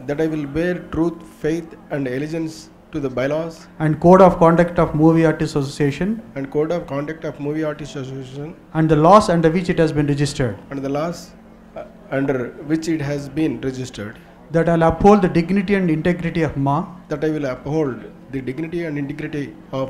that I will bear truth, faith and allegiance to the bylaws and code of conduct of Movie Artists Association and code of conduct of Movie Artists Association and the laws under which it has been registered, and the laws under which it has been registered, that I will uphold the dignity and integrity of Ma that I will uphold the dignity and integrity of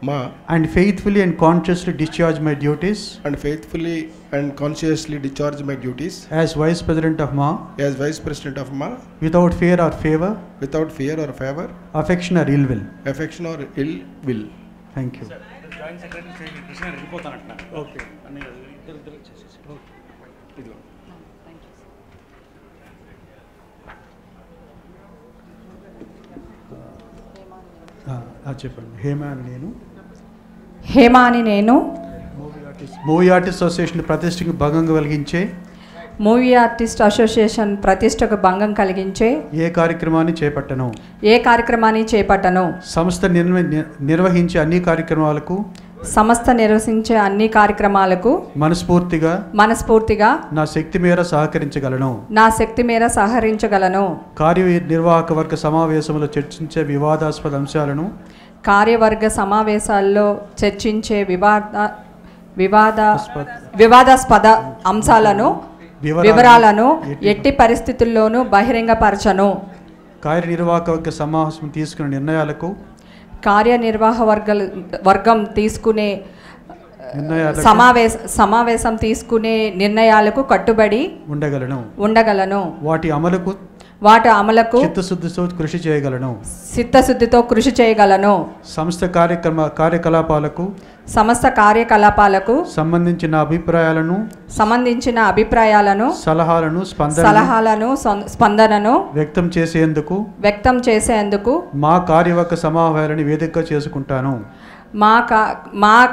Ma and faithfully and consciously discharge my duties and faithfully and consciously discharge my duties as Vice President of Ma as Vice President of Ma without fear or favor, without fear or favor, affection or ill will. affection or ill will. Thank you. Joint secretary Krishna వెళ్ళిపోతానంట. Okay అన్నీ ఇద్దరు చేసేసి ఇదిగో చెప్పండి. హేమ అని నేను movie artist association ప్రతిష్టకు భంగం కలిగించే మూవీ ఆర్టిస్ట్ అసోసియేషన్ ప్రతిష్టకు భంగం కలిగించే ఏ కార్యక్రమాన్ని చేపట్టను సంస్థ నిర్వహించే అన్ని కార్యక్రమాలకు మనస్ఫూర్తిగా నా శక్తి మేర సహకరించగలను. కార్యనిర్వాహక వర్గ సమావేశంలో చర్చించే వివాదాస్పద అంశాలను వివరాలను ఎట్టి పరిస్థితుల్లోనూ బహిరంగపరచను. కార్యనిర్వాహక వర్గ సమావేశం తీసుకునే నిర్ణయాలకు వర్గం తీసుకునే సమావేశం తీసుకునే నిర్ణయాలకు కట్టుబడి ఉండగలను. వాటి అమలుకు చిత్తశుద్ధితో కృషి చేయగలను. సంస్థ కార్యకలాపాలకు సంబంధించిన అభిప్రాయాలను సలహాలను స్పందనను వ్యక్తం చేసేందుకు మా కార్యవర్గ సమావేశాన్ని వేదికగా చేసుకుంటాను.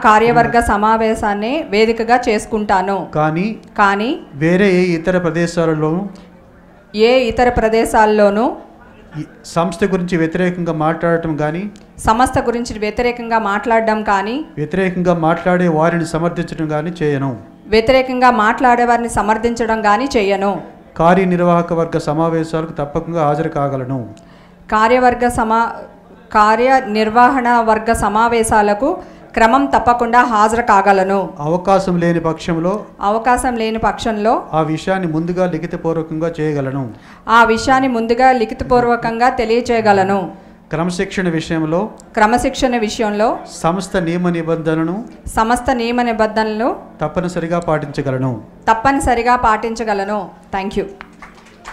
కార్యవర్గ సమావేశాన్ని వేదికగా చేసుకుంటాను. కానీ వేరే ఏ ఇతర ప్రదేశాల్లోనూ సంస్థ గురించి వ్యతిరేకంగా మాట్లాడడం కానీ వ్యతిరేకంగా మాట్లాడే వారిని సమర్థించడం కానీ చేయను. కార్యనిర్వాహక వర్గ సమావేశాలకు తప్పకుండా హాజరు కాగలను. కార్యనిర్వహణ వర్గ సమావేశాలకు క్రమం తప్పకుండా హాజరు కాగలను. అవకాశం లేని పక్షంలో ఆ విషయాన్ని ముందుగా లిఖితపూర్వకంగా తెలియచేయగలను. క్రమశిక్షణ విషయంలో సమస్త నియమ నిబంధనలను తప్పనిసరిగా పాటించగలను. Thank you.